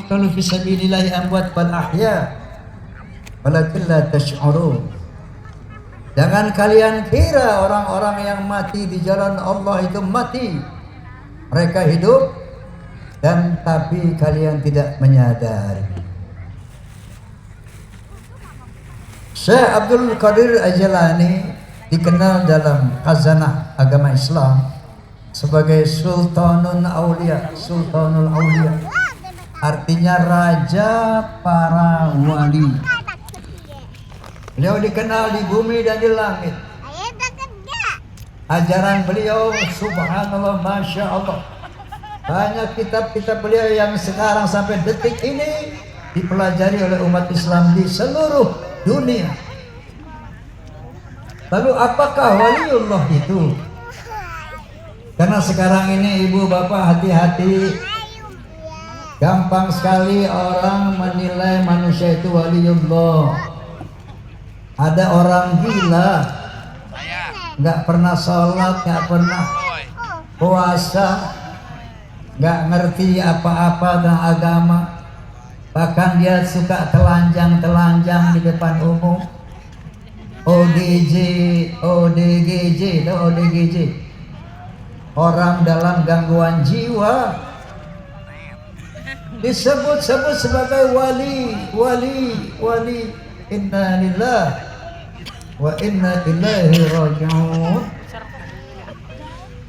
yuqtalu fi sabilillahi amwat bal ahya walakin la tash'urun. Jangan kalian kira orang-orang yang mati di jalan Allah itu mati. Mereka hidup dan tapi kalian tidak menyadari. Syekh Abdul Qadir Al-Jilani dikenal dalam khazanah agama Islam sebagai Sultanul Aulia. Sultanul Aulia artinya raja para wali. Beliau dikenal di bumi dan di langit. Ajaran beliau subhanallah, masya Allah. Banyak kitab-kitab beliau yang sekarang sampai detik ini dipelajari oleh umat Islam di seluruh dunia. Lalu apakah waliullah itu? Karena sekarang ini ibu bapak hati-hati. Gampang sekali orang menilai manusia itu waliullah. Ada orang gila, nggak pernah sholat, nggak pernah puasa, nggak ngerti apa-apa tentang agama. Bahkan dia suka telanjang-telanjang di depan umum. ODGJ, itu ODGJ. Orang dalam gangguan jiwa disebut-sebut sebagai wali. Inna lillahi wa inna ilaihi raji'un.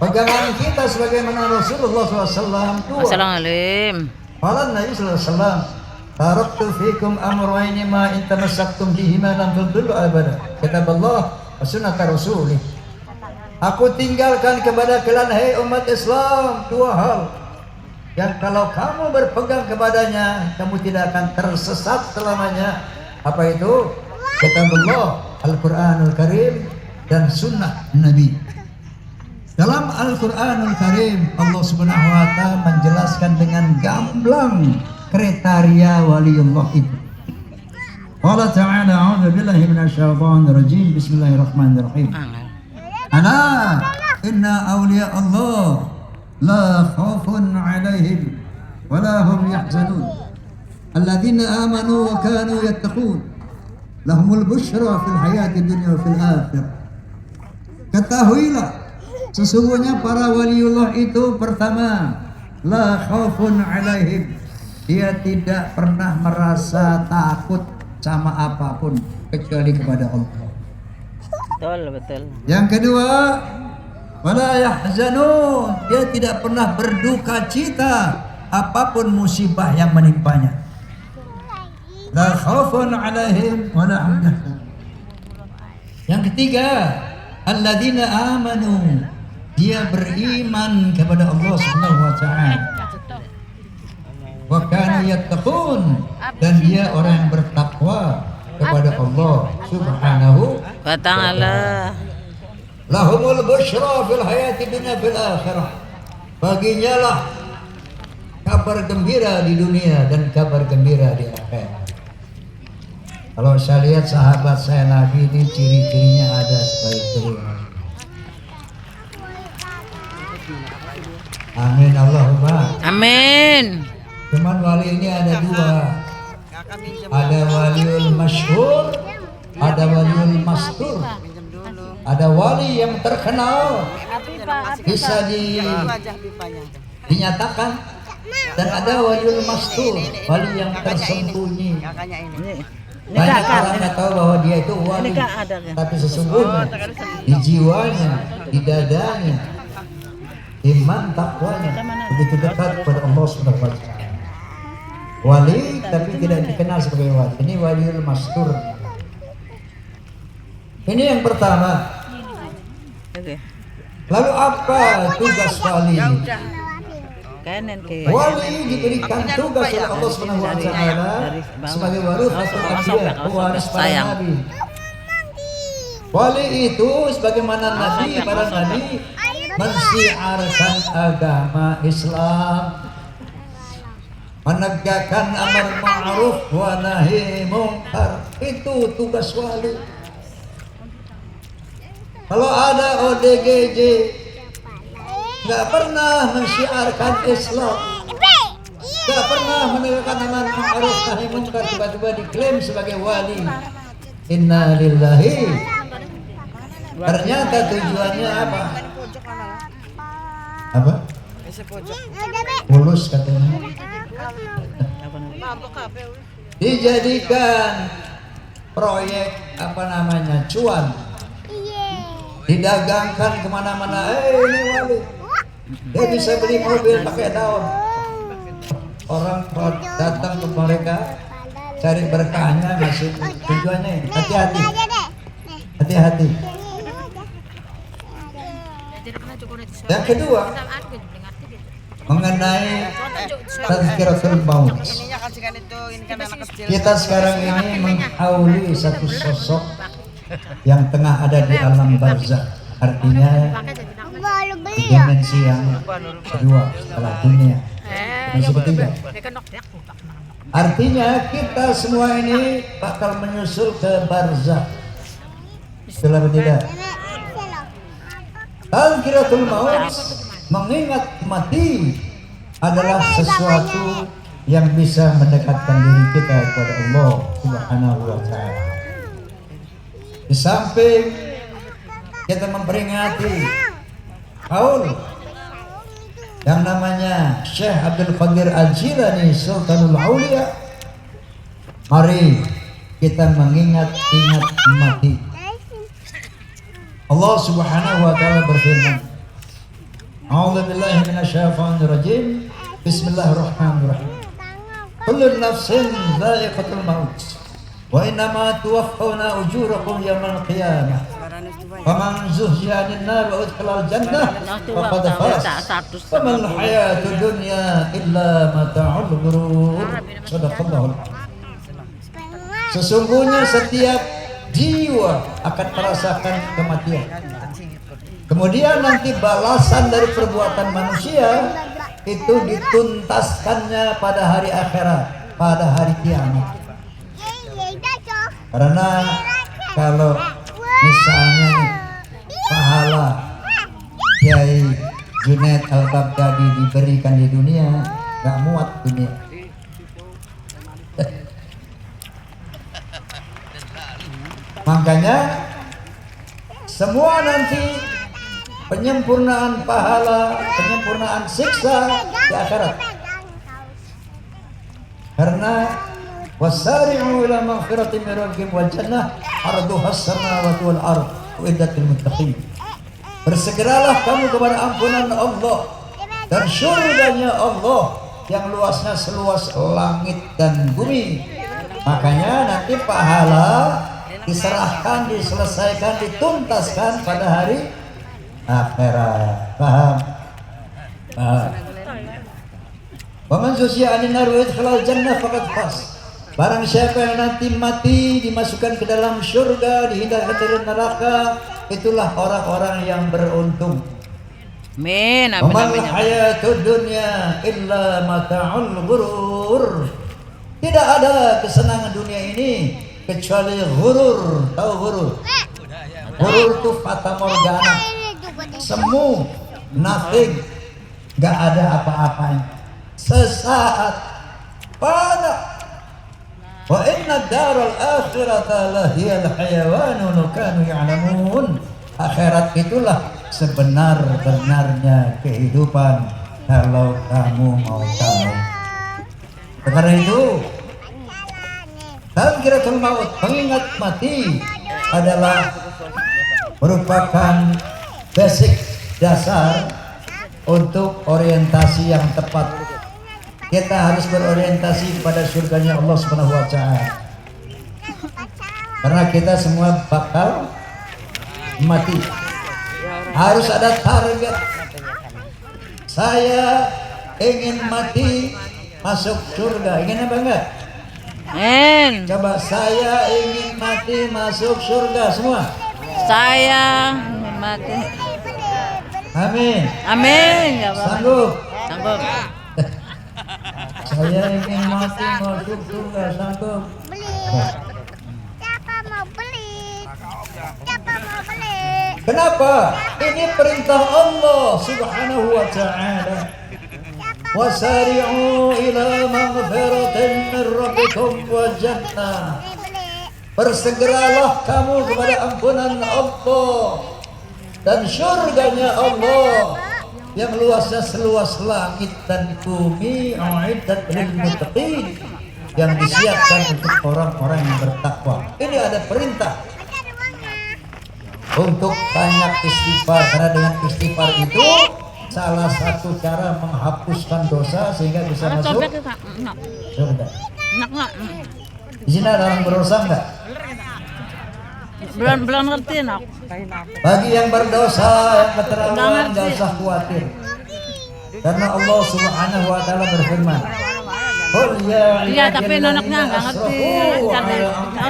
Pegangan kita sebagaimana Rasulullah SAW dua. Assalamualaikum. Qala Nabi SAW, taraktu fikum amrayni ma in tamassaktum bihima lam tadillu abada. Kitaballah wa sunnata rasulih. Aku tinggalkan kepada kalian hai umat Islam dua hal yang kalau kamu berpegang kepadanya kamu tidak akan tersesat selamanya. Apa itu? Kitabullah, Al-Quranul Karim dan Sunnah Nabi. Dalam Al-Quranul Karim Allah Subhanahu wa Ta'ala menjelaskan dengan gamblang kriteria waliullah itu. Allah Ta'ala, a'udzu billahi minasyaitonir rajim. Bismillahirrahmanirrahim. Ala inna awliya Allah la khaufun 'alaihim wa la hum yahzanun. Alladzina amanu wa kanu yattaqun lahumul busyra fil hayatid dunya wa fil akhirah. Ketahuilah sesungguhnya para waliullah itu pertama la khaufun 'alaihim, dia tidak pernah merasa takut sama apapun kecuali kepada Allah. Betul. Yang kedua, wala yahzanun, dia tidak pernah berduka cita apapun musibah yang menimpanya. La khaufun 'alaihim wa la hum yahzanun. Yang ketiga, alladzina amanu, dia beriman kepada Allah Subhanahu wa Ta'ala. Wa kanu yattaqun, dan dia orang yang bertakwa kepada Allah Subhanahu wa Ta'ala. Lahumul busyra fil hayati dunya fil akhirah. Baginya lah kabar gembira di dunia dan kabar gembira di akhirat. Kalau saya lihat sahabat saya Nabi ini ciri-cirinya ada seperti itu. Amin Allahumma. Amin. Cuman wali ini ada dua. Ada waliul masyhur, ada waliul mastur. Ada wali yang terkenal bisa dinyatakan, dan ada waliul mastur, wali yang tersembunyi. Banyak orang nggak tahu bahwa dia itu wali, tapi sesungguhnya di jiwanya, di dadanya, iman takwanya begitu dekat kepada Allah Subhanahu wa Ta'ala. Wali tapi tidak dikenal sebagai wali. Ini waliul mastur. Ini yang pertama. Lalu apa tugas wali ini? Wali diberikan tugas oleh Allah Subhanahu wa Ta'ala sebagai warithatul anbiya, pewaris para nabi. Wali itu sebagaimana nabi, para nabi mensiarkan agama Islam, menegakkan amar ma'ruf wa nahi munkar. Itu tugas wali. Kalau ada ODGJ nggak pernah mensiarkan Islam, Gak pernah menegakkan amar ma'ruf nahi munkar, tiba-tiba diklaim sebagai wali. Inna lillahi. Ternyata tujuannya apa? Apa? Mulus katanya. Dijadikan proyek apa namanya, cuan, didagangkan kemana-mana. Ini wali, dia bisa beli mobil pakai daun. Orang datang ke mereka cari berkahnya, masuk tujuannya ini. Hati-hati, hati-hati. Yang kedua, mengenai tazkiratul maut. Kita sekarang ini menghauli satu sosok yang tengah ada di alam barzakh, artinya di dimensi yang kedua setelah dunia, dimensi ketiga. Artinya kita semua ini bakal menyusul ke barzakh. Betul atau tidak? Tazkiratul maut, mengingat mati, adalah sesuatu yang bisa mendekatkan diri kita kepada Allah Subhanahu wa Ta'ala. Di samping kita memperingati haul yang namanya Syekh Abdul Qadir Al-Jilani Sultanul Aulia, mari kita mengingat-ingat mati. Allah Subhanahu wa Ta'ala berfirman, A'udzu billahi minasyaitonir rajim. Bismillahirrahmanirrahim. Kullu nafsin dha'iqatul maut wa innama tuwaffawna ujurakum yawmal qiyamah. Faman zuhziha 'anil nar wa udkhilal jannah faqad faz. Wamal hayatud dunya illa mata'ul ghurur. Shadaqallahu. Sesungguhnya setiap jiwa akan merasakan kematian. Kemudian nanti balasan dari perbuatan manusia itu dituntaskannya pada hari akhirat, pada hari kiamat. Karena kalau misalnya pahala Kiai Junaid Al-Baghdadi diberikan di dunia, gak muat dunia. Makanya semua nanti penyempurnaan pahala, penyempurnaan siksa di akhirat. Karena wasari'u ila maghfiratin min rabbikum wa jannah 'arduha as-samawati wal ardh uiddat lil muttaqin. Bersegeralah kamu kepada ampunan Allah dan syurganya Allah yang luasnya seluas langit dan bumi. Makanya nanti pahala diserahkan, diselesaikan, dituntaskan pada hari akhirat. Paham? Paham. Wa man zuhziha 'anil nar wa udkhilal jannah faqad faz. Barang siapa yang nanti mati dimasukkan ke dalam surga, dihindarkan dari neraka, itulah orang-orang yang beruntung. Amin. Amin. Wamal Amin. hayatud dunya illa mata'ul ghurur. Tidak ada kesenangan dunia ini kecuali ghurur. Tahu ghurur? Ghurur itu fata morgana, semu, nothing, gak ada apa-apanya, sesaat, pada. Wa inna daral akhirata lahiyal hayawanun kanu ya'lamun. Akhirat itulah sebenar-benarnya kehidupan kalau kamu mau tahu. Karena itu tazkiratul maut, mengingat mati, adalah merupakan basic dasar untuk orientasi yang tepat. Kita harus berorientasi kepada surganya Allah Subhanahu wa Ta'ala. Karena kita semua bakal mati. Harus ada target. Saya ingin mati masuk surga. Ingin apa enggak? Amin. Coba, saya ingin mati masuk surga semua. Saya mati. Amin. Amin. Gak apa-apa. Sanggup? Sanggup. Saya ingin mati masuk surga. Sanggup? Siapa mau beli? Siapa mau beli? Kenapa? Ini perintah Allah Subhanahu wa Ta'ala. wasari'u ila maghfiratin min rabbikum wa jannah. Bersegeralah kamu kepada ampunan Allah dan syurganya Allah yang luasnya seluas langit dan bumi, uiddat lil muttaqin, yang disiapkan untuk orang-orang yang bertakwa. Ini ada perintah untuk banyak istighfar, karena dengan istighfar itu salah satu cara menghapuskan dosa sehingga bisa masuk surga. Di sini ada orang berdosa enggak? Belum ngerti nak. Bagi yang berdosa, yang keterlaluan, enggak usah khawatir. Karena Allah Subhanahu wa taala berfirman, "Qul ya Iya, tapi anaknya enggak ngerti.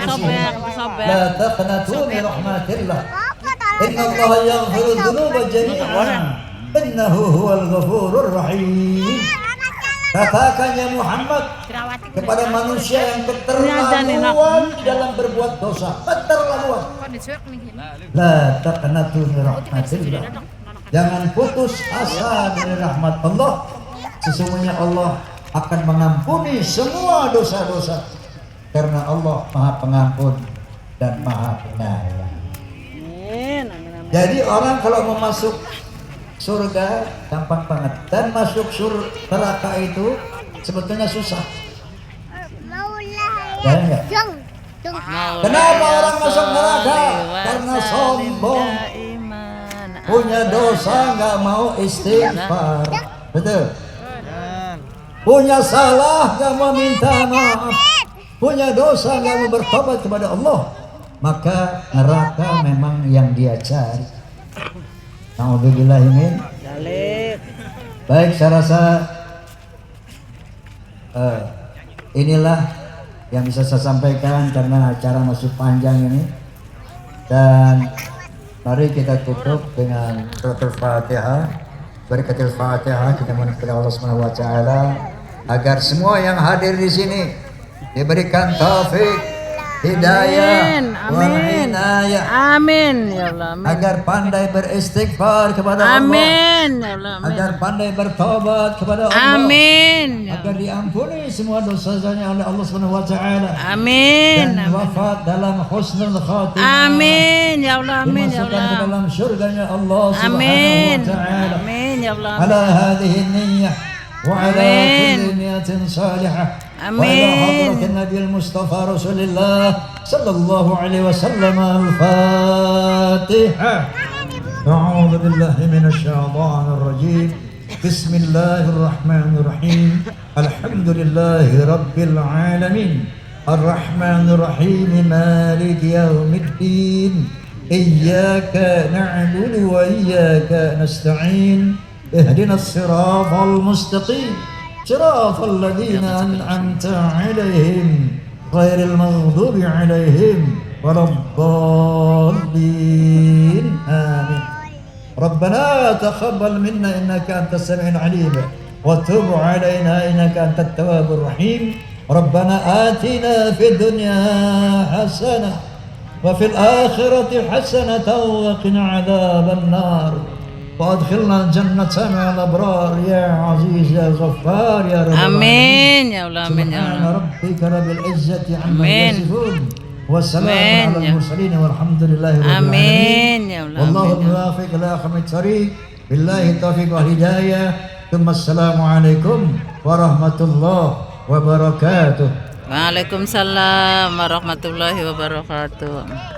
Sobek. La taqnatu min rahmatillah. Inna Allah yaghfiru dzunuba jami'an. Innahu huwal ghafurur rahim." Katakan ya Muhammad kepada manusia yang keterlaluan dalam berbuat dosa, keterlaluan. La taqnatu min rahmatillah. Jangan putus asa dari rahmat Allah. Sesungguhnya Allah akan mengampuni semua dosa-dosa, karena Allah Maha Pengampun dan Maha Penyayang. Jadi orang kalau mau masuk surga gampang banget, dan masuk neraka itu sebetulnya susah. Ya enggak? Kenapa orang masuk neraka? Karena sombong, punya dosa nggak mau istighfar, betul? Punya salah nggak mau minta maaf, punya dosa nggak mau bertobat kepada Allah, maka neraka memang yang dia cari. Na'udzubillahi min. Baik, saya rasa inilah yang bisa saya sampaikan karena acara masih panjang ini, dan mari kita tutup dengan suratul Fatihah. Berkatil Fatihah, kita mohon kepada Allah Subhanahu wa taala agar semua yang hadir di sini diberikan taufik, hidayah, wal inayah. Amin ya Allah. Agar pandai beristighfar kepada Amin ya Allah. Allah. Agar pandai bertobat kepada Allah. Amin. Agar diampuni semua dosanya oleh Allah Subhanahu wa taala. Amin. Dan wafat dalam husnul khatimah. Amin ya Allah. Amin ya Dimasukkan ke Allah. dalam surganya Allah Subhanahu Amin. wa taala. Amin ya Allah. Ala hadhihi niyyah wa ala Amin. kulli niyatin salihah. Amin. Wa ila hadratin Nabiyyil Mustafa Rasulillah sallallahu alaihi wasallam. Al-Fatihah. A'udzu billahi minasy syaithanir rajim. Bismillahirrahmanirrahim. Alhamdulillahi rabbil alamin. Ar-Rahmanir Rahim. Maliki yaumiddin. Iyyaka na'budu wa iyyaka nasta'in. Ihdinas siratal mustaqim. Siratal ladzina an'amta 'alaihim ghairil maghdubi 'alaihim waladdallin. Amin. Rabbana taqabbal minna innaka antas samiul 'alim wa tub 'alaina innaka antat tawwabur rahim. Rabbana atina fid dunya hasanah wa fil akhirati hasanatan wa qina 'adzaban nar. وادخلنا الجنة مع الأبرار يا عزيز يا غفار يا رب Amin ya Allah. Amin ya سبحان Allah. ربك رب العزة عما Amin. يصفون والسلام Amin على ya. المرسلين والحمد لله رب Amin العالمين. ya Allah. والله Amin ya Allah. الموافق إلى أقوم الطريق بالله التوفيق والهداية. ثم السلام عليكم ورحمة الله وبركاته. Waalaikumsalam warahmatullahi wabarakatuh.